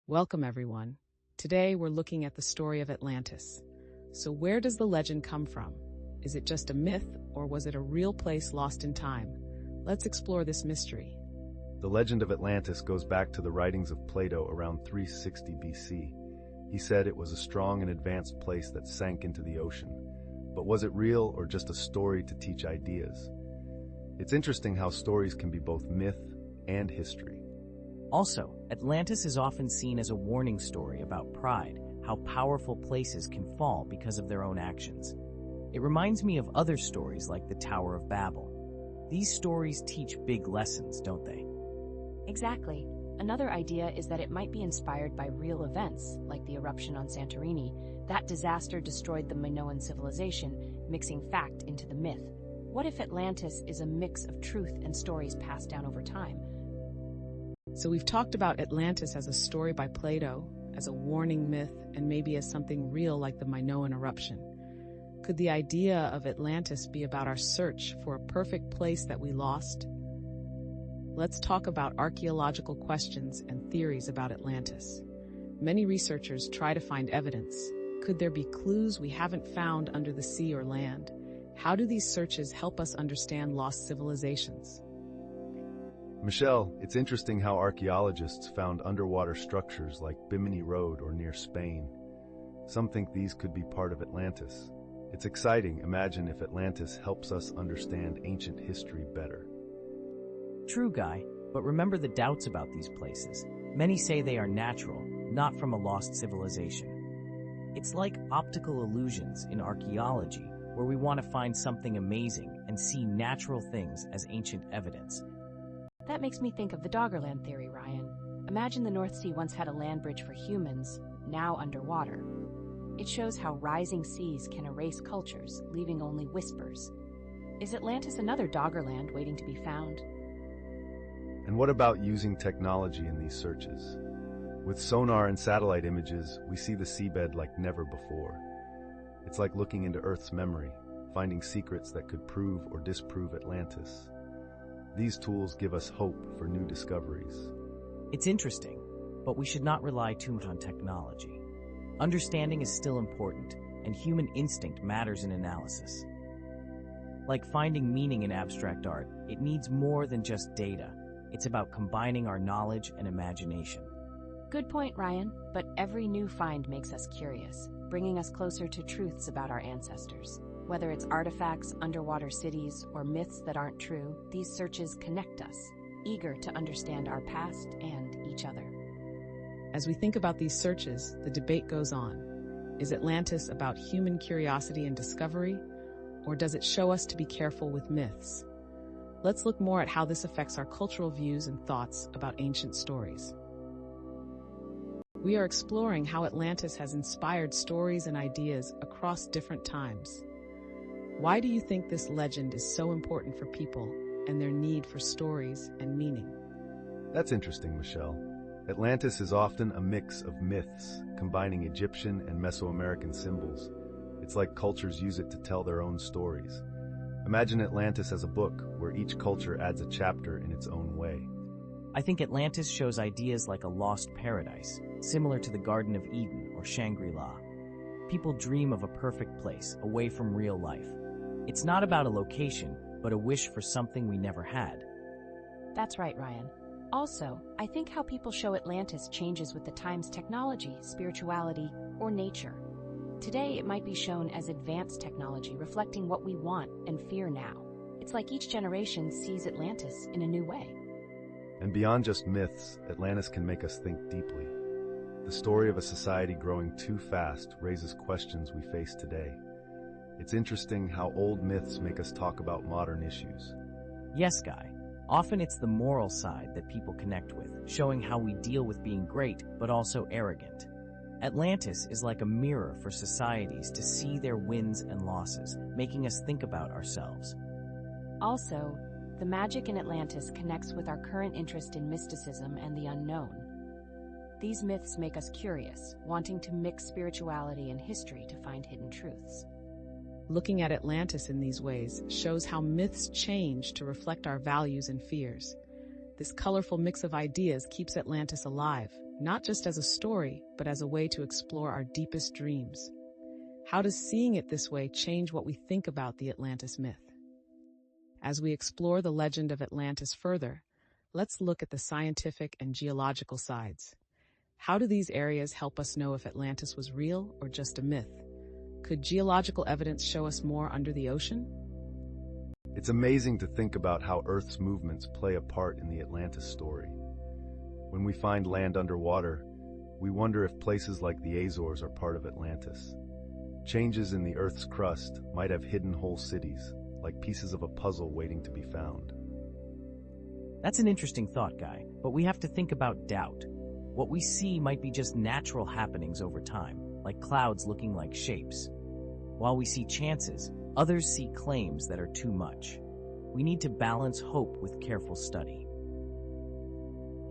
Welcome, everyone. Today, we're looking at the story of Atlantis. So where does the legend come from? Is it just a myth, or was it a real place lost in time? Let's explore this mystery. The legend of Atlantis goes back to the writings of Plato around 360 BC. He said it was a strong and advanced place that sank into the ocean. But was it real or just a story to teach ideas? It's interesting how stories can be both myth and history. Also, Atlantis is often seen as a warning story about pride, how powerful places can fall because of their own actions. It reminds me of other stories like the Tower of Babel. These stories teach big lessons, don't they? Exactly. Another idea is that it might be inspired by real events, like the eruption on Santorini. That disaster destroyed the Minoan civilization, mixing fact into the myth. What if Atlantis is a mix of truth and stories passed down over time? So we've talked about Atlantis as a story by Plato, as a warning myth, and maybe as something real like the Minoan eruption. Could the idea of Atlantis be about our search for a perfect place that we lost? Let's talk about archaeological questions and theories about Atlantis. Many researchers try to find evidence. Could there be clues we haven't found under the sea or land? How do these searches help us understand lost civilizations? Michelle, it's interesting how archaeologists found underwater structures like Bimini Road or near Spain. Some think these could be part of Atlantis. It's exciting. Imagine if Atlantis helps us understand ancient history better. True, Guy, but remember the doubts about these places. Many say they are natural, not from a lost civilization. It's like optical illusions in archaeology, where we want to find something amazing and see natural things as ancient evidence. That makes me think of the Doggerland theory, Ryan. Imagine the North Sea once had a land bridge for humans, now underwater. It shows how rising seas can erase cultures, leaving only whispers. Is Atlantis another Doggerland waiting to be found? And what about using technology in these searches? With sonar and satellite images, we see the seabed like never before. It's like looking into Earth's memory, finding secrets that could prove or disprove Atlantis. These tools give us hope for new discoveries. It's interesting, but we should not rely too much on technology. Understanding is still important, and human instinct matters in analysis. Like finding meaning in abstract art, it needs more than just data. It's about combining our knowledge and imagination. Good point, Ryan, but every new find makes us curious, bringing us closer to truths about our ancestors. Whether it's artifacts, underwater cities, or myths that aren't true, these searches connect us, eager to understand our past and each other. As we think about these searches, the debate goes on. Is Atlantis about human curiosity and discovery, or does it show us to be careful with myths? Let's look more at how this affects our cultural views and thoughts about ancient stories. We are exploring how Atlantis has inspired stories and ideas across different times. Why do you think this legend is so important for people and their need for stories and meaning? That's interesting, Michelle. Atlantis is often a mix of myths, combining Egyptian and Mesoamerican symbols. It's like cultures use it to tell their own stories. Imagine Atlantis as a book, where each culture adds a chapter in its own way. I think Atlantis shows ideas like a lost paradise, similar to the Garden of Eden or Shangri-La. People dream of a perfect place, away from real life. It's not about a location, but a wish for something we never had. That's right, Ryan. Also, I think how people show Atlantis changes with the time's technology, spirituality, or nature. Today, it might be shown as advanced technology, reflecting what we want and fear now. It's like each generation sees Atlantis in a new way. And beyond just myths, Atlantis can make us think deeply. The story of a society growing too fast raises questions we face today. It's interesting how old myths make us talk about modern issues. Yes, Guy. Often it's the moral side that people connect with, showing how we deal with being great, but also arrogant. Atlantis is like a mirror for societies to see their wins and losses, making us think about ourselves. Also, the magic in Atlantis connects with our current interest in mysticism and the unknown. These myths make us curious, wanting to mix spirituality and history to find hidden truths. Looking at Atlantis in these ways shows how myths change to reflect our values and fears. This colorful mix of ideas keeps Atlantis alive, not just as a story, but as a way to explore our deepest dreams. How does seeing it this way change what we think about the Atlantis myth? As we explore the legend of Atlantis further, let's look at the scientific and geological sides. How do these areas help us know if Atlantis was real or just a myth? Could geological evidence show us more under the ocean? It's amazing to think about how Earth's movements play a part in the Atlantis story. When we find land underwater, we wonder if places like the Azores are part of Atlantis. Changes in the Earth's crust might have hidden whole cities, like pieces of a puzzle waiting to be found. That's an interesting thought, Guy, but we have to think about doubt. What we see might be just natural happenings over time, like clouds looking like shapes. While we see chances, others see claims that are too much. We need to balance hope with careful study.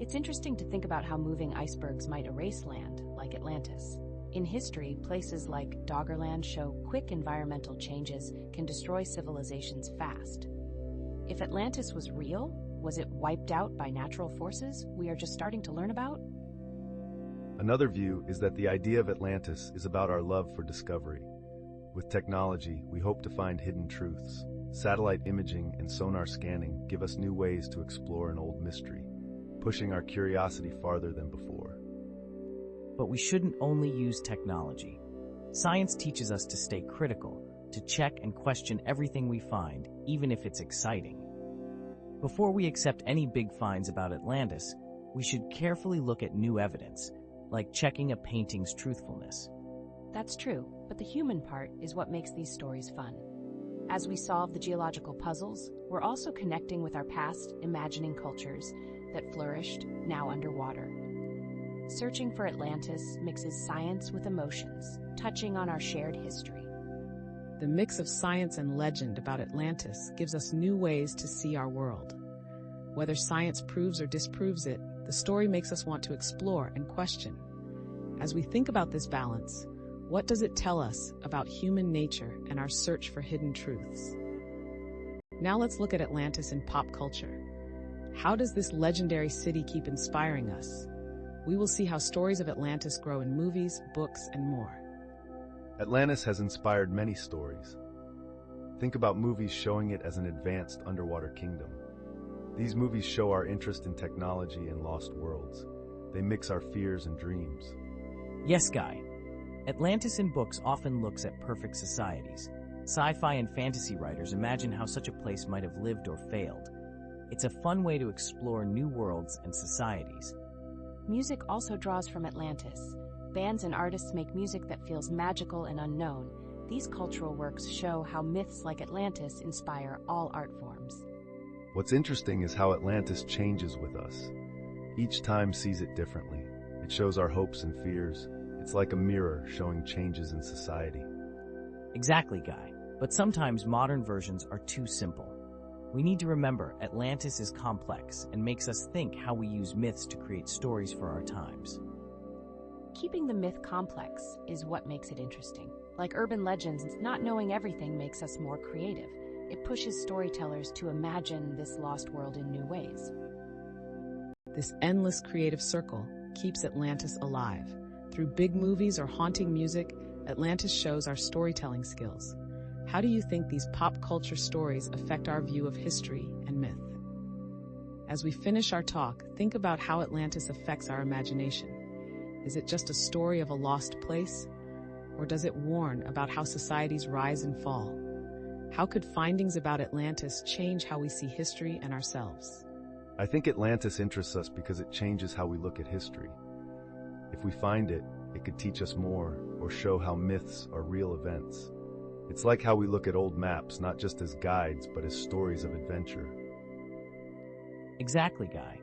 It's interesting to think about how moving icebergs might erase land, like Atlantis. In history, places like Doggerland show quick environmental changes can destroy civilizations fast. If Atlantis was real, was it wiped out by natural forces we are just starting to learn about? Another view is that the idea of Atlantis is about our love for discovery. With technology, we hope to find hidden truths. Satellite imaging and sonar scanning give us new ways to explore an old mystery, pushing our curiosity farther than before. But we shouldn't only use technology. Science teaches us to stay critical, to check and question everything we find, even if it's exciting. Before we accept any big finds about Atlantis, we should carefully look at new evidence, like checking a painting's truthfulness. That's true, but the human part is what makes these stories fun. As we solve the geological puzzles, we're also connecting with our past, imagining cultures that flourished, now underwater. Searching for Atlantis mixes science with emotions, touching on our shared history. The mix of science and legend about Atlantis gives us new ways to see our world. Whether science proves or disproves it, the story makes us want to explore and question. As we think about this balance, what does it tell us about human nature and our search for hidden truths? Now let's look at Atlantis in pop culture. How does this legendary city keep inspiring us? We will see how stories of Atlantis grow in movies, books, and more. Atlantis has inspired many stories. Think about movies showing it as an advanced underwater kingdom. These movies show our interest in technology and lost worlds. They mix our fears and dreams. Yes, Guy. Atlantis in books often looks at perfect societies. Sci-fi and fantasy writers imagine how such a place might have lived or failed. It's a fun way to explore new worlds and societies. Music also draws from Atlantis. Bands and artists make music that feels magical and unknown. These cultural works show how myths like Atlantis inspire all art forms. What's interesting is how Atlantis changes with us. Each time sees it differently. It shows our hopes and fears. It's like a mirror showing changes in society. Exactly, Guy. But sometimes modern versions are too simple. We need to remember Atlantis is complex and makes us think how we use myths to create stories for our times. Keeping the myth complex is what makes it interesting. Like urban legends, not knowing everything makes us more creative. It pushes storytellers to imagine this lost world in new ways. This endless creative circle keeps Atlantis alive. Through big movies or haunting music, Atlantis shows our storytelling skills. How do you think these pop culture stories affect our view of history and myth? As we finish our talk, think about how Atlantis affects our imagination. Is it just a story of a lost place? Or does it warn about how societies rise and fall? How could findings about Atlantis change how we see history and ourselves? I think Atlantis interests us because it changes how we look at history. If we find it, it could teach us more or show how myths are real events. It's like how we look at old maps, not just as guides, but as stories of adventure. Exactly, Guy.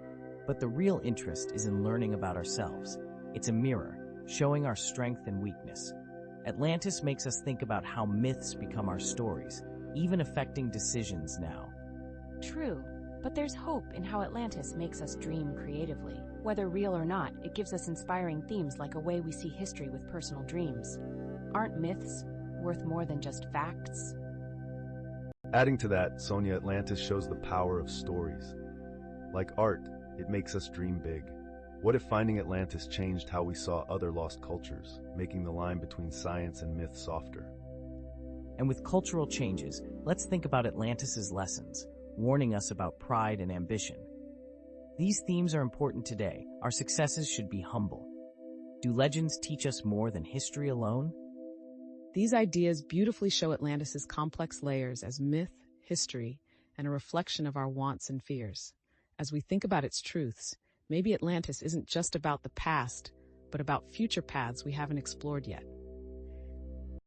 But the real interest is in learning about ourselves. It's a mirror, showing our strength and weakness. Atlantis makes us think about how myths become our stories, even affecting decisions now. True, but there's hope in how Atlantis makes us dream creatively. Whether real or not, it gives us inspiring themes like a way we see history with personal dreams. Aren't myths worth more than just facts? Adding to that, Sonia, Atlantis shows the power of stories. Like art, it makes us dream big. What if finding Atlantis changed how we saw other lost cultures, making the line between science and myth softer? And with cultural changes, let's think about Atlantis's lessons, warning us about pride and ambition. These themes are important today. Our successes should be humble. Do legends teach us more than history alone? These ideas beautifully show Atlantis's complex layers as myth, history, and a reflection of our wants and fears. As we think about its truths, maybe Atlantis isn't just about the past, but about future paths we haven't explored yet.